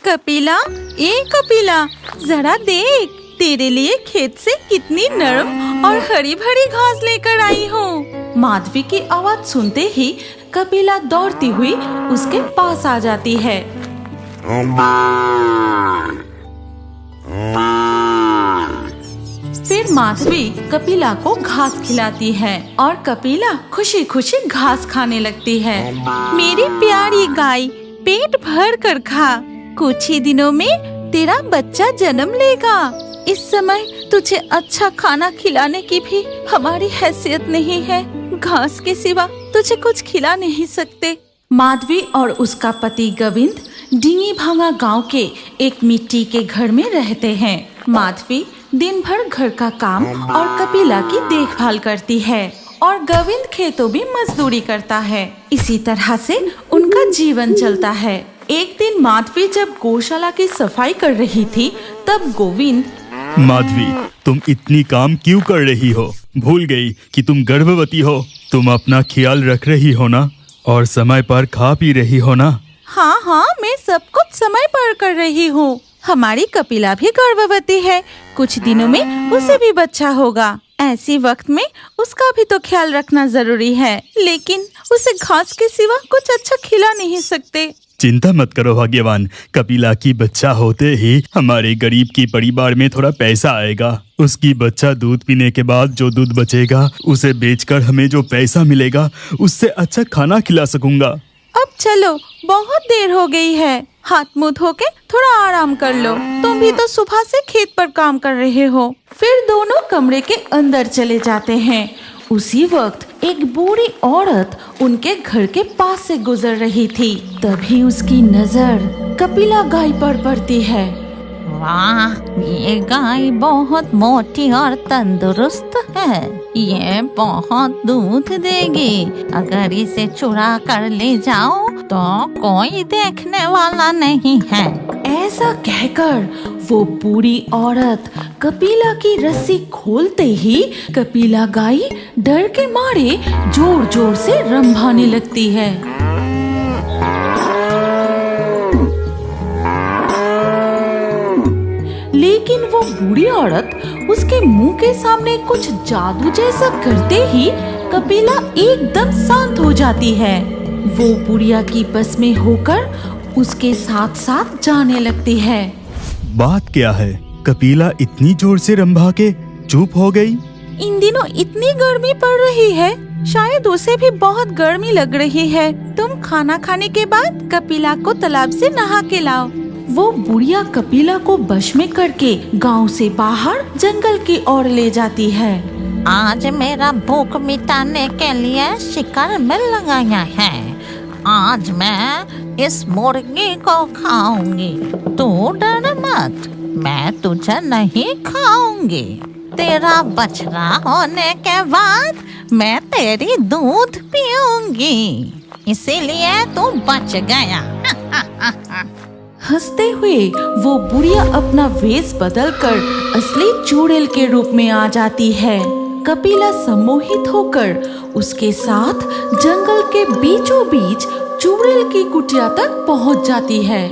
कपिला, ए कपिला, जरा देख, तेरे लिए खेत से कितनी नरम और हरी भरी घास लेकर आई हूँ। माधवी की आवाज सुनते ही कपिला दौड़ती हुई उसके पास आ जाती है। फिर माधवी कपिला को घास खिलाती है और कपिला खुशी खुशी घास खाने लगती है। मेरी प्यारी गाय, पेट भर कर खा, कुछ ही दिनों में तेरा बच्चा जन्म लेगा। इस समय तुझे अच्छा खाना खिलाने की भी हमारी हैसियत नहीं है, घास के सिवा तुझे कुछ खिला नहीं सकते। माधवी और उसका पति गोविंद डिंगी भांगा गांव के एक मिट्टी के घर में रहते हैं। माधवी दिन भर घर का काम और कपिला की देखभाल करती है और गोविंद खेतों में मजदूरी करता है। इसी तरह से उनका जीवन चलता है। एक दिन माधवी जब गौशाला की सफाई कर रही थी, तब गोविंद, माधवी, तुम इतनी काम क्यों कर रही हो? भूल गई कि तुम गर्भवती हो। तुम अपना ख्याल रख रही हो ना, और समय पर खा पी रही हो ना? हाँ हाँ, मैं सब कुछ समय पर कर रही हूँ। हमारी कपिला भी गर्भवती है, कुछ दिनों में उसे भी बच्चा होगा। ऐसी वक्त में उसका भी तो ख्याल रखना जरूरी है, लेकिन उसे घास के सिवा कुछ अच्छा खिला नहीं सकते। चिंता मत करो भाग्यवान, कपिला की बच्चा होते ही हमारे गरीब की परिवार में थोड़ा पैसा आएगा। उसकी बच्चा दूध पीने के बाद जो दूध बचेगा उसे बेचकर हमें जो पैसा मिलेगा उससे अच्छा खाना खिला सकूंगा। अब चलो, बहुत देर हो गई है, हाथ मुंह धो के थोड़ा आराम कर लो। तुम भी तो सुबह से खेत पर काम कर रहे हो। फिर दोनों कमरे के अंदर चले जाते हैं। उसी वक्त एक बूढ़ी औरत उनके घर के पास से गुजर रही थी। तभी उसकी नजर कपिला गाय पर पड़ती है। वाह, ये गाय बहुत मोटी और तंदुरुस्त है। ये बहुत दूध देगी। अगर इसे चुरा कर ले जाओ तो कोई देखने वाला नहीं है। ऐसा कहकर वो बूढ़ी औरत कपिला की रस्सी खोलते ही कपिला गाय डर के मारे जोर जोर से रंभाने लगती है। लेकिन वो बूढ़ी औरत उसके मुंह के सामने कुछ जादू जैसा करते ही कपिला एकदम शांत हो जाती है। वो बुढ़िया की बस में होकर उसके साथ साथ जाने लगती है। बात क्या है? कपिला इतनी जोर से रंभा के चुप हो गई। इन दिनों इतनी गर्मी पड़ रही है, शायद उसे भी बहुत गर्मी लग रही है। तुम खाना खाने के बाद कपिला को तालाब से नहा के लाओ। वो बुढ़िया कपिला को बश में करके गांव से बाहर जंगल की ओर ले जाती है। आज मेरा भूख मिटाने के लिए शिकार मिल गया है। आज मैं इस मुर्गी को खाऊंगी। तू डर मत, मैं तुझे नहीं खाऊंगी। तेरा बछड़ा होने के बाद मैं तेरी दूध पीऊंगी, इसीलिए तू बच गया। हंसते हुए वो बुढ़िया अपना वेश बदलकर असली चुड़ैल के रूप में आ जाती है। कपिला सम्मोहित होकर उसके साथ जंगल के बीचों बीच चुड़ैल की कुटिया तक पहुंच जाती है।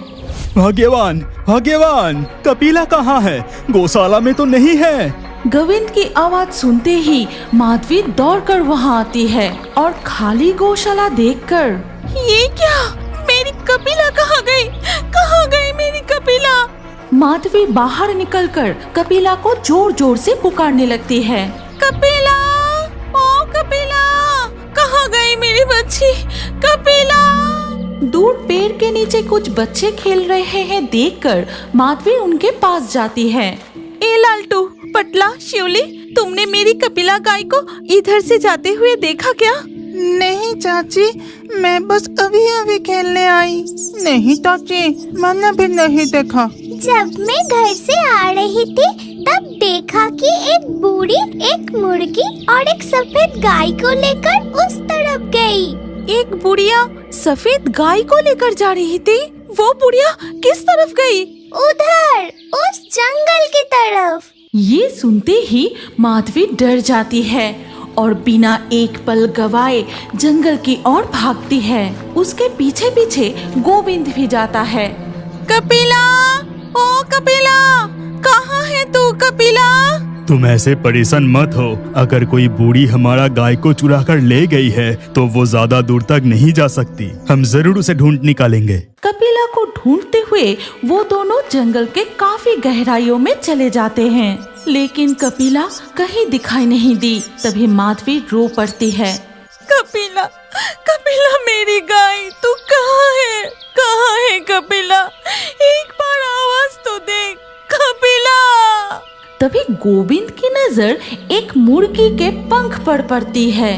भाग्यवान, भाग्यवान, कपिला कहाँ है? गौशाला में तो नहीं है। गोविंद की आवाज सुनते ही माधवी दौड़कर वहां आती है और खाली गौशाला देखकर, ये क्या? मेरी कपिला कहाँ गई? कहाँ गई मेरी कपिला? माधवी बाहर निकलकर कपिला को जोर जोर से पुकारने लगती है। कपिला, ओ कपिला, कहाँ गई मेरी बच्ची? कपिला! दूर पेड़ के नीचे कुछ बच्चे खेल रहे हैं देखकर माधवी उनके पास जाती है। ए लालटू, पटला, शिवली, तुमने मेरी कपिला गाय को इधर से जाते हुए देखा क्या? नहीं चाची, मैं बस अभी अभी खेलने आई। नहीं चाची, मैंने भी नहीं देखा। जब मैं घर से आ रही थी तब देखा कि एक बूढ़ी एक मुर्गी और एक सफेद गाय को लेकर उस तरफ गई। एक बुढ़िया सफेद गाय को लेकर जा रही थी? वो बुढ़िया किस तरफ गई? उधर, उस जंगल की तरफ। ये सुनते ही माधवी डर जाती है और बिना एक पल गवाए जंगल की ओर भागती है। उसके पीछे पीछे गोविंद भी जाता है। कपिला, ओ कपिला, कहाँ है तू कपिला? तुम ऐसे परेशान मत हो। अगर कोई बूढ़ी हमारा गाय को चुरा कर ले गई है तो वो ज्यादा दूर तक नहीं जा सकती। हम जरूर उसे ढूंढ निकालेंगे। कपिला को ढूंढते हुए वो दोनों जंगल के काफी गहराइयों में चले जाते हैं, लेकिन कपिला कहीं दिखाई नहीं दी। तभी माधवी रो पड़ती है। कपिला, कपिला मेरी गाय, तू कहाँ है? कहाँ है कपिला? एक बार आवाज तो दे कपिला। तभी गोविंद की नजर एक मुर्गी के पंख पर पड़ती है।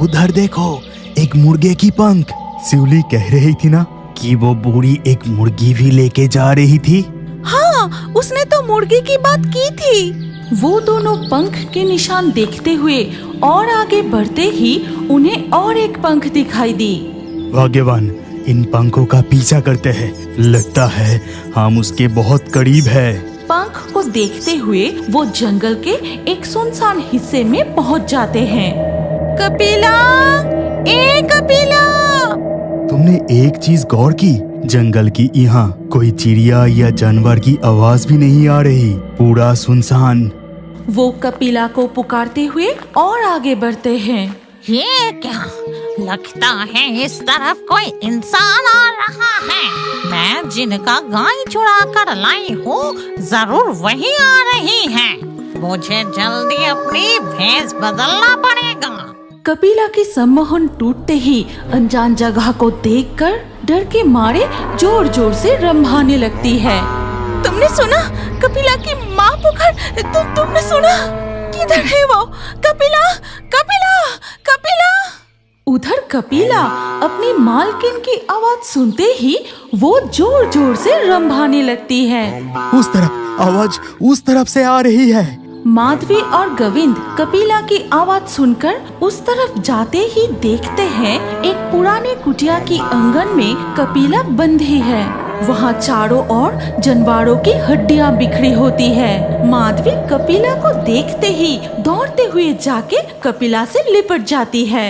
उधर देखो, एक मुर्गे की पंख। शिवली कह रही थी ना कि वो बूढ़ी एक मुर्गी भी लेके जा रही थी। हाँ, उसने तो मुर्गी की बात की थी। वो दोनों पंख के निशान देखते हुए और आगे बढ़ते ही उन्हें और एक पंख दिखाई दी। भाग्यवान, इन पंखों का पीछा करते हैं। लगता है हम उसके बहुत करीब है। पंख को देखते हुए वो जंगल के एक सुनसान हिस्से में पहुंच जाते हैं। कपिला, ए कपिला! तुमने एक चीज गौर की? जंगल की यहाँ कोई चिड़िया या जानवर की आवाज भी नहीं आ रही। पूरा सुनसान। वो कपिला को पुकारते हुए और आगे बढ़ते हैं। ये क्या? लगता है इस तरफ कोई इंसान आ रहा है। मैं जिनका गाय चुरा कर लाई हूँ जरूर वही आ रही है। मुझे जल्दी अपनी भेष बदलना पड़ेगा। कपिला की सम्मोहन टूटते ही अनजान जगह को देखकर डर के मारे जोर जोर से रंभाने लगती है। तुमने सुना? कपिला की माँ पुकार। तुमने सुना? किधर है वो? कपिला, कपिला, कपिला! उधर कपिला अपनी मालकिन की आवाज सुनते ही वो जोर जोर से रंभाने लगती है। उस तरफ आवाज उस तरफ से आ रही है। माधवी और गोविंद कपिला की आवाज सुनकर उस तरफ जाते ही देखते हैं एक पुराने कुटिया की आंगन में कपिला बंधी है। वहाँ चारों ओर जानवरों की हड्डियाँ बिखरी होती है। माधवी कपिला को देखते ही दौड़ते हुए जाके कपिला से लिपट जाती है।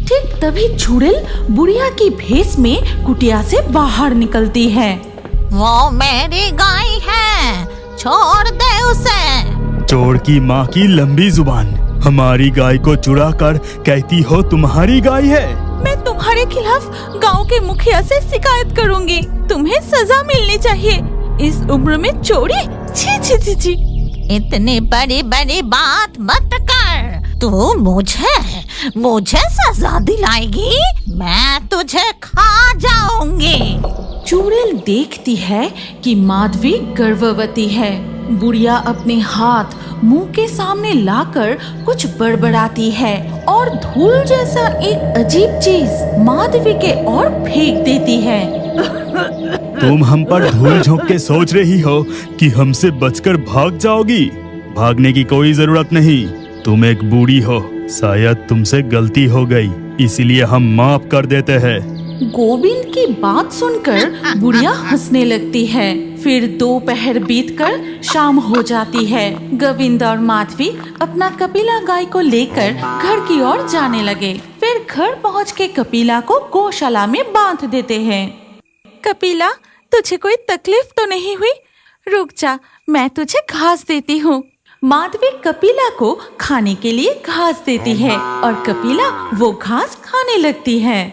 ठीक तभी चुड़ैल बुढ़िया की भेष में कुटिया से बाहर निकलती है। वो मेरी गाय है, छोड़ दे उसे। चोर की माँ की लंबी जुबान। हमारी गाय को चुरा कर कहती हो तुम्हारी गाय है। मैं तुम्हारे खिलाफ गांव के मुखिया से शिकायत करूंगी। तुम्हें सजा मिलनी चाहिए। इस उम्र में चोरी? छी छी छी छी। इतनी बड़ी बड़ी बात मत कर। तू मुझे सजा दिलाएगी? मैं तुझे खा जाऊंगी। चुड़ैल देखती है कि माधवी गर्भवती है। बुढ़िया अपने हाथ मुंह के सामने लाकर कुछ बड़बड़ाती है और धूल जैसा एक अजीब चीज माधवी के ओर फेंक देती है। तुम हम पर धूल झोंक के सोच रही हो कि हमसे बचकर भाग जाओगी? भागने की कोई जरूरत नहीं। तुम एक बूढ़ी हो, शायद तुमसे गलती हो गई, इसलिए हम माफ कर देते हैं। गोविंद की बात सुनकर बुढ़िया हंसने लगती है। फिर दोपहर बीतकर शाम हो जाती है। गोविंद और माधवी अपना कपिला गाय को लेकर घर की ओर जाने लगे। फिर घर पहुँच के कपिला को गौशाला में बांध देते हैं। कपिला, तुझे कोई तकलीफ तो नहीं हुई? रुक जा, मैं तुझे घास देती हूँ। माधवी कपिला को खाने के लिए घास देती है और कपिला वो घास खाने लगती है।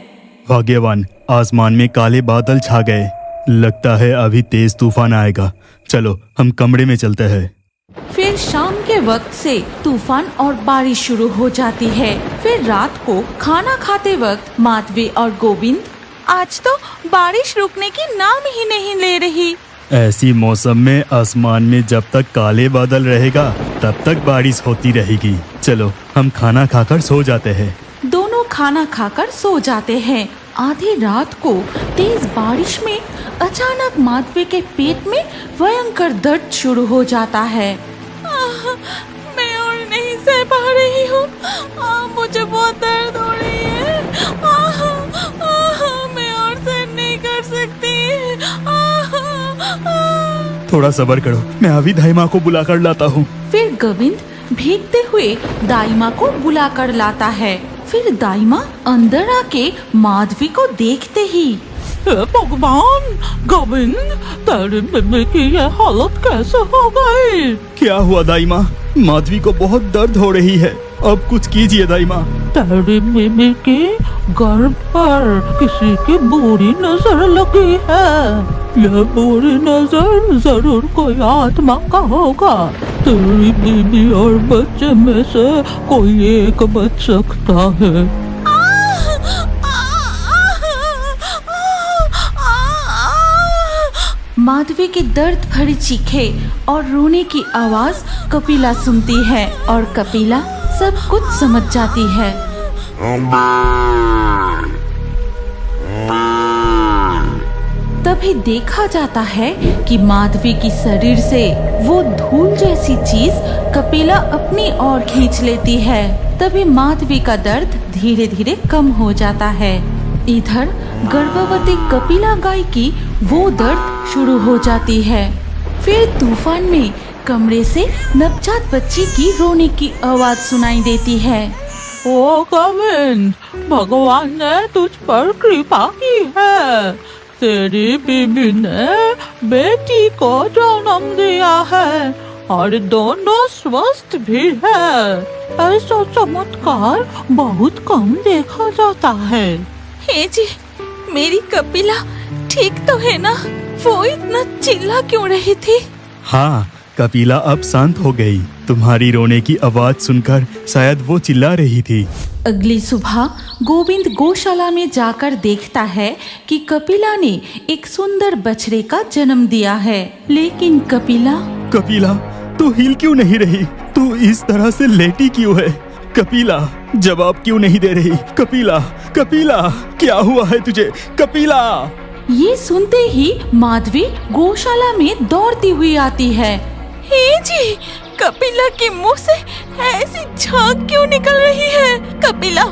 भाग्यवान, आसमान में काले बादल छा गए। लगता है अभी तेज तूफान आएगा। चलो हम कमरे में चलते हैं। फिर शाम के वक्त से तूफान और बारिश शुरू हो जाती है। फिर रात को खाना खाते वक्त माधवी और गोविंद, आज तो बारिश रुकने की नाम ही नहीं ले रही। ऐसी मौसम में आसमान में जब तक काले बादल रहेगा तब तक बारिश होती रहेगी। चलो हम खाना खाकर सो जाते हैं। दोनों खाना खाकर सो जाते हैं। आधी रात को तेज बारिश में अचानक माधवी के पेट में भयंकर दर्द शुरू हो जाता है। मैं और नहीं सह पा रही हूँ। मुझे बहुत दर्द हो रही है। मैं और सहन नहीं कर सकती। थोड़ा सब्र करो, मैं अभी दाई माँ को बुला कर लाता हूँ। फिर गोविंद भीगते हुए दाई माँ को बुला कर लाता है। फिर दाइमा अंदर आके माधवी को देखते ही, हे भगवान, गोविंद, तेरी मम्मी की ये हालत कैसे हो गई? क्या हुआ दाइमा? माधवी को बहुत दर्द हो रही है, अब कुछ कीजिए दाइमा। तेरी मम्मी की गर्भ पर किसी की बुरी नजर लगी है। यह बुरी नजर जरूर कोई आत्मा का होगा। तेरी बीबी और बच्चे में से कोई एक बच सकता है। माधवी की दर्द भरी चीखें और रोने की आवाज कपिला सुनती है और कपिला सब कुछ समझ जाती है। तभी देखा जाता है कि माधवी की शरीर से वो धूल जैसी चीज कपिला अपनी ओर खींच लेती है। तभी माधवी का दर्द धीरे धीरे कम हो जाता है। इधर गर्भवती कपिला गाय की वो दर्द शुरू हो जाती है। फिर तूफान में कमरे से नवजात बच्ची की रोने की आवाज सुनाई देती है। ओ गोविंद, भगवान ने तुझ पर कृपा की है। तेरी बीबी ने बेटी को जन्म दिया है और दोनों स्वस्थ भी है। ऐसा चमत्कार बहुत कम देखा जाता है। हे जी, मेरी कपिला ठीक तो है ना? वो इतना चिल्ला क्यों रही थी? हाँ, कपिला अब शांत हो गई। तुम्हारी रोने की आवाज सुनकर शायद वो चिल्ला रही थी। अगली सुबह गोविंद गौशाला में जाकर देखता है कि कपिला ने एक सुंदर बछड़े का जन्म दिया है। लेकिन कपिला, तू हिल क्यों नहीं रही? तू इस तरह से लेटी क्यों है? कपिला, जवाब क्यों नहीं दे रही? कपिला, क्या हुआ है तुझे? कपिला! ये सुनते ही माधवी गौशाला में दौड़ती हुई आती है। हे जी, कपिला के मुंह से ऐसी झाग क्यों निकल रही है? कपिला!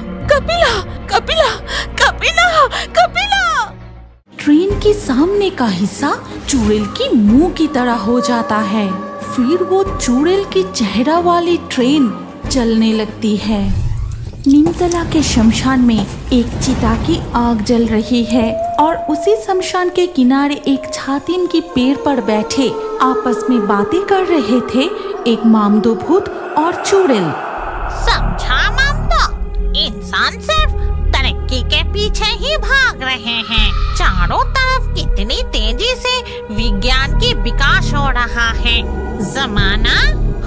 ट्रेन के सामने का हिस्सा चुड़ैल की मुंह की तरह हो जाता है। फिर वो चुड़ैल की चेहरा वाली ट्रेन चलने लगती है। नीमतला के शमशान में एक चिता की आग जल रही है और उसी शमशान के किनारे एक छातीम की पेड़ पर बैठे आपस में बातें कर रहे थे एक मामदो भूत और चुड़ैल। समझा मामदो, इंसान सिर्फ तरक्की के पीछे ही भाग रहे हैं। चारों तरफ कितनी तेजी से विज्ञान की विकास हो रहा है। जमाना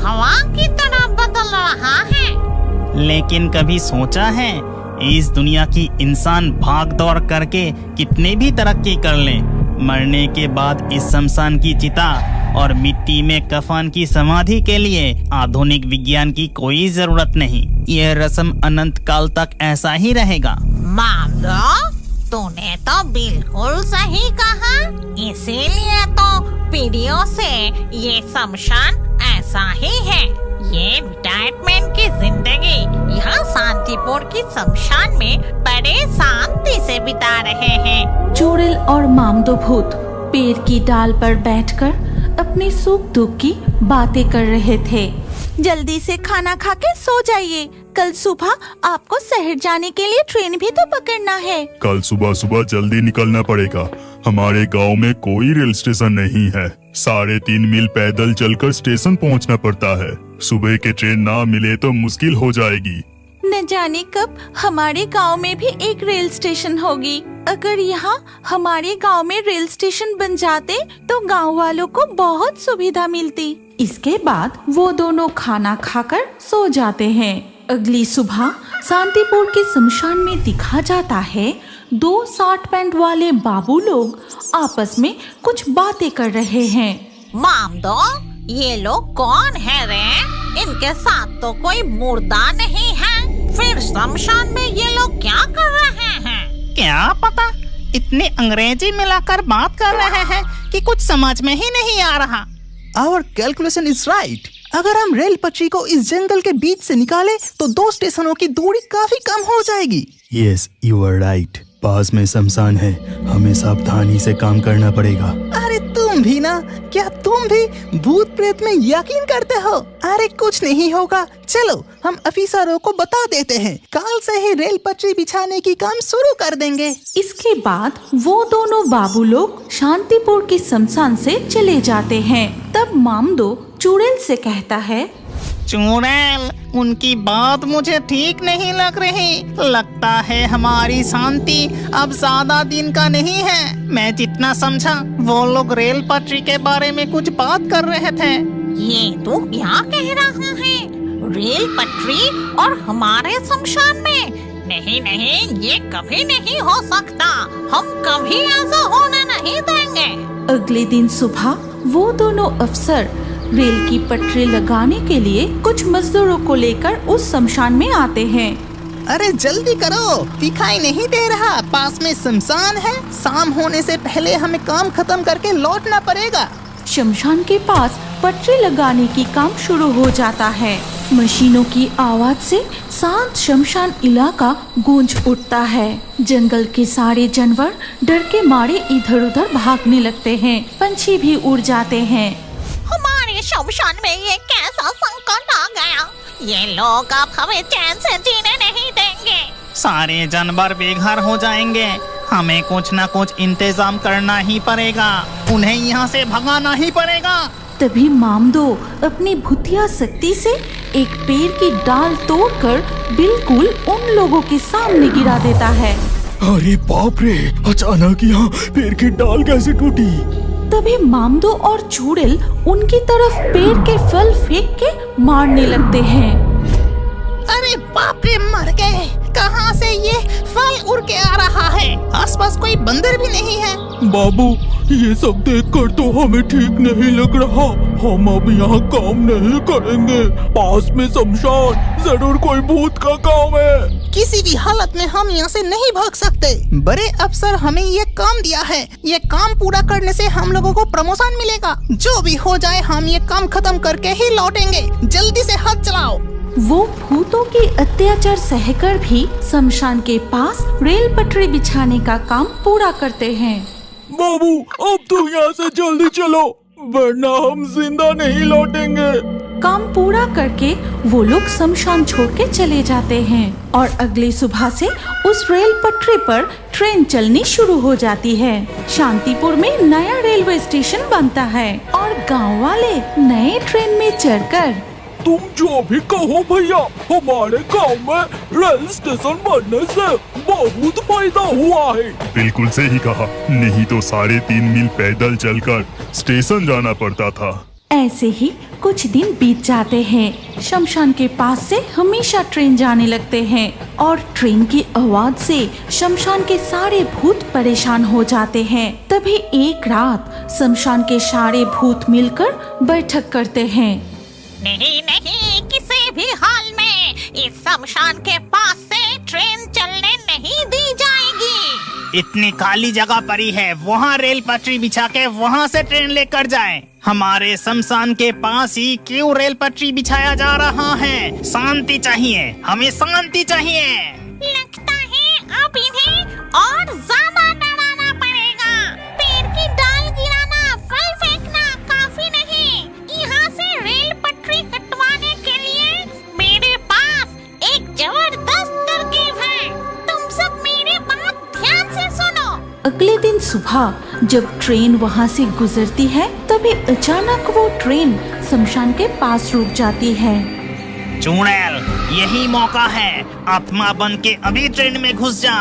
हवा की तरह बदल रहा है। लेकिन कभी सोचा है इस दुनिया की इंसान भाग दौड़ करके कितने भी तरक्की कर लें, मरने के बाद इस शमशान की चिता और मिट्टी में कफन की समाधि के लिए आधुनिक विज्ञान की कोई जरूरत नहीं। यह रस्म अनंत काल तक ऐसा ही रहेगा। मामदो, तूने तो बिल्कुल सही कहा। इसीलिए तो पीढ़ियों से ये शमशान ऐसा ही है। ये रिटायरमेंट की जिंदगी यहाँ शांतिपुर की शमशान में बड़े शांति से बिता रहे हैं। चुड़ैल और मामदो भूत पेड़ की डाल पर बैठकर अपने सुख दुख की बातें कर रहे थे। जल्दी से खाना खा के सो जाइए, कल सुबह आपको शहर जाने के लिए ट्रेन भी तो पकड़ना है। कल सुबह जल्दी निकलना पड़ेगा। हमारे गांव में कोई रेल स्टेशन नहीं है। 3.5 मील पैदल चलकर स्टेशन पहुंचना पड़ता है। सुबह के ट्रेन ना मिले तो मुश्किल हो जाएगी। न जाने कब हमारे गांव में भी एक रेल स्टेशन होगी। अगर यहाँ हमारे गांव में रेल स्टेशन बन जाते तो गांव वालों को बहुत सुविधा मिलती। इसके बाद वो दोनों खाना खाकर सो जाते हैं। अगली सुबह शांतिपुर के शमशान में दिखा जाता है 2 शॉर्ट पैंट वाले बाबू लोग आपस में कुछ बातें कर रहे हैं। मामदो, ये लोग कौन है रे? इनके साथ तो कोई मुर्दा नहीं है। फिर शमशान में ये लोग क्या कर रहे हैं? क्या पता, इतने अंग्रेजी मिलाकर बात कर रहे हैं कि कुछ समझ में ही नहीं आ रहा। Our calculation is right. अगर हम रेल पटरी को इस जंगल के बीच से निकाले तो 2 स्टेशनों की दूरी काफी कम हो जाएगी। Yes, you are right. पास में शमशान है, हमें सावधानी से काम करना पड़ेगा। अरे तू तुम भी ना, क्या तुम भी भूत प्रेत में यकीन करते हो? अरे कुछ नहीं होगा, चलो हम अफिसरों को बता देते हैं, कल से ही रेल पटरी बिछाने की काम शुरू कर देंगे। इसके बाद वो दोनों बाबू लोग शांतिपुर की शमशान से चले जाते हैं। तब मामदो चुड़ैल से कहता है, चुड़ैल, उनकी बात मुझे ठीक नहीं लग रही। लगता है हमारी शांति अब ज्यादा दिन का नहीं है। मैं जितना समझा वो लोग रेल पटरी के बारे में कुछ बात कर रहे थे। ये तू क्या कह रहा है? रेल पटरी और हमारे शमशान में? नहीं नहीं, ये कभी नहीं हो सकता। हम कभी ऐसा होने नहीं देंगे। अगले दिन सुबह वो दोनों अफसर रेल की पटरी लगाने के लिए कुछ मजदूरों को लेकर उस शमशान में आते हैं। अरे जल्दी करो, दिखाई नहीं दे रहा, पास में शमशान है। शाम होने से पहले हमें काम खत्म करके लौटना पड़ेगा। शमशान के पास पटरी लगाने की काम शुरू हो जाता है। मशीनों की आवाज से शांत शमशान इलाका गूंज उठता है। जंगल के सारे जानवर डर के मारे इधर उधर भागने लगते हैं। पंछी भी उड़ जाते हैं। हमारे शमशान में ये कैसा संकट आ गया? ये लोग अब हमें चैन से जीने नहीं देंगे। सारे जानवर बेघर हो जाएंगे। हमें कुछ न कुछ इंतजाम करना ही पड़ेगा। उन्हें यहाँ से भगाना ही पड़ेगा। तभी मामदो अपनी भूतिया शक्ति से एक पेड़ की डाल तोड़कर बिल्कुल उन लोगों के सामने गिरा देता है। अरे बाप रे, अचानक यहाँ पेड़ की डाल कैसे टूटी? तभी मामदो और चुड़ैल उनकी तरफ पेड़ के फल फेंक के मारने लगते हैं। अरे बाप रे, मर गए। कहाँ से ये फल उड़ के आ रहा है? आसपास कोई बंदर भी नहीं है। बाबू, ये सब देखकर तो हमें ठीक नहीं लग रहा। हम अब यहाँ काम नहीं करेंगे। पास में शमशान, जरूर कोई भूत का काम है। किसी भी हालत में हम यहाँ से नहीं भाग सकते। बड़े अफसर हमें ये काम दिया है। ये काम पूरा करने से हम लोगों को प्रमोशन मिलेगा। जो भी हो जाए, हम ये काम खत्म करके ही लौटेंगे। जल्दी से हाथ चलाओ। वो भूतों के अत्याचार सहकर भी शमशान के पास रेल पटरी बिछाने का काम पूरा करते हैं। बाबू, अब तो यहाँ से जल्दी चलो, वरना हम जिंदा नहीं लौटेंगे। काम पूरा करके वो लोग शमशान छोड़ के चले जाते हैं और अगली सुबह से उस रेल पटरी पर ट्रेन चलनी शुरू हो जाती है। शांतिपुर में नया रेलवे स्टेशन बनता है और गांव वाले नए ट्रेन में चढ़कर, तुम जो भी कहो भैया, हमारे गांव में रेल स्टेशन बनने से बहुत फायदा हुआ है। बिल्कुल सही कहा, नहीं तो 3.5 मील पैदल चलकर स्टेशन जाना पड़ता था। ऐसे ही कुछ दिन बीत जाते हैं। शमशान के पास से हमेशा ट्रेन जाने लगते हैं और ट्रेन की आवाज से शमशान के सारे भूत परेशान हो जाते हैं। तभी एक रात शमशान के सारे भूत मिलकर बैठक करते हैं। नहीं नहीं, किसी भी हाल में इस शमशान के पास से ट्रेन चलने नहीं दी जाएगी। इतनी खाली जगह पड़ी है, वहाँ रेल पटरी बिछा के वहाँ से ट्रेन लेकर जाएं। हमारे शमशान के पास ही क्यों रेल पटरी बिछाया जा रहा है? शांति चाहिए, हमें शांति चाहिए। लगता है अब इन्हें और ज्यादा डराना पड़ेगा। पेड़ की डाल गिराना, फल फेंकना काफी नहीं। यहाँ से रेल पटरी कटवाने के लिए मेरे पास एक जबरदस्त तरकीब है। तुम सब मेरी बात ध्यान से सुनो। अगले दिन सुबह जब ट्रेन वहाँ से गुजरती है, तभी अचानक वो ट्रेन शमशान के पास रुक जाती है। चुड़ैल, यही मौका है, आत्मा बन के अभी ट्रेन में घुस जा।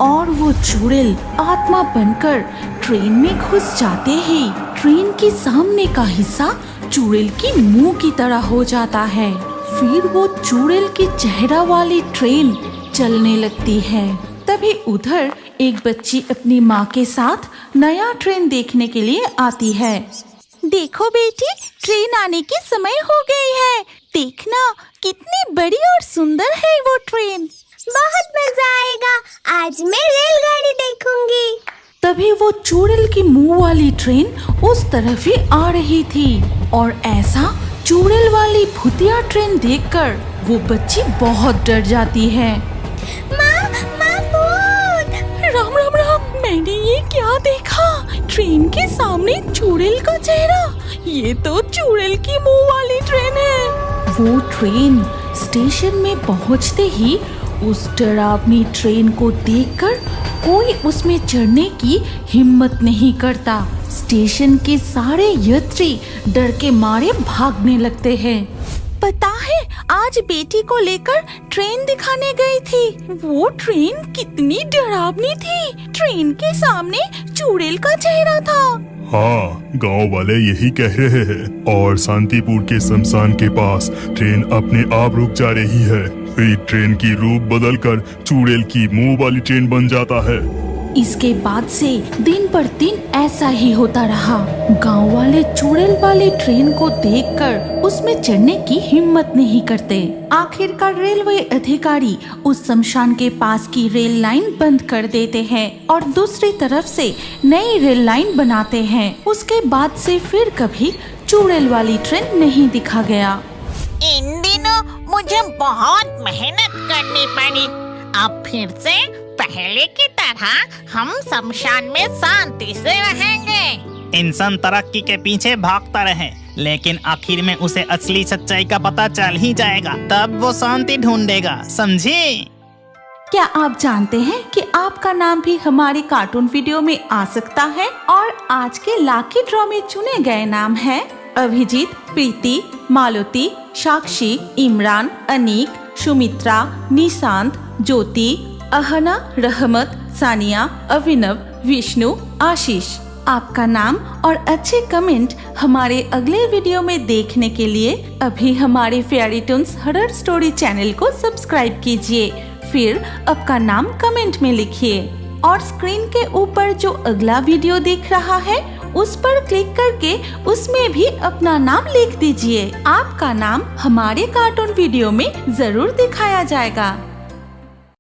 और वो चुड़ैल आत्मा बनकर ट्रेन में घुस जाते ही ट्रेन के सामने का हिस्सा चुड़ैल की मुंह की तरह हो जाता है। फिर वो चुड़ैल की चेहरा वाली ट्रेन चलने लगती है। तभी उधर एक बच्ची अपनी माँ के साथ नया ट्रेन देखने के लिए आती है। देखो बेटी, ट्रेन आने की समय हो गई है। देखना कितनी बड़ी और सुंदर है वो ट्रेन। बहुत मजा आएगा, आज मैं रेलगाड़ी देखूंगी। तभी वो चुड़ैल की मुंह वाली ट्रेन उस तरफ ही आ रही थी और ऐसा चुड़ैल वाली भूतिया ट्रेन देखकर वो बच्ची बहुत डर जाती है। माँ, भूत! राम राम राम, मैंने ये क्या देखा? ट्रेन के सामने चुड़ैल का चेहरा। ये तो चुड़ैल की मुंह वाली ट्रेन है। वो ट्रेन स्टेशन में पहुंचते ही उस डरावनी ट्रेन को देखकर कोई उसमें चढ़ने की हिम्मत नहीं करता। स्टेशन के सारे यात्री डर के मारे भागने लगते हैं। पता है, आज बेटी को लेकर ट्रेन दिखाने गई थी। वो ट्रेन कितनी डरावनी थी। ट्रेन के सामने चुड़ैल का चेहरा था। हाँ, गांव वाले यही कह रहे हैं। और शांतिपुर के शमशान के पास ट्रेन अपने आप रुक जा रही है। फिर ट्रेन की रूप बदलकर चुड़ैल की मुंह वाली ट्रेन बन जाता है। इसके बाद से दिन पर दिन ऐसा ही होता रहा। गांव वाले चुड़ैल वाली ट्रेन को देखकर उसमें चढ़ने की हिम्मत नहीं करते। आखिरकार रेलवे अधिकारी उस शमशान के पास की रेल लाइन बंद कर देते हैं और दूसरी तरफ से नई रेल लाइन बनाते हैं। उसके बाद से फिर कभी चुड़ैल वाली ट्रेन नहीं दिखा गया। इन दिनों मुझे बहुत मेहनत करनी पड़ी। अब फिर से पहले की तरह हम शमशान में शांति से रहेंगे। इंसान तरक्की के पीछे भागता रहे, लेकिन आखिर में उसे असली सच्चाई का पता चल ही जाएगा। तब वो शांति ढूंढेगा, समझे? क्या आप जानते हैं कि आपका नाम भी हमारे कार्टून वीडियो में आ सकता है? और आज के लाकी ड्रॉ में चुने गए नाम हैं अभिजीत, प्रीति, मालती, साक्षी, इमरान, अनीक, सुमित्रा, निशांत, ज्योति, अहना, रहमत, सानिया, अभिनव, विष्णु, आशीष। आपका नाम और अच्छे कमेंट हमारे अगले वीडियो में देखने के लिए अभी हमारे fairy Toons horror story channel को सब्सक्राइब कीजिए। फिर आपका नाम कमेंट में लिखिए और स्क्रीन के ऊपर जो अगला वीडियो दिख रहा है उस पर क्लिक करके उसमें भी अपना नाम लिख दीजिए। आपका नाम हमारे कार्टून वीडियो में जरूर दिखाया जाएगा।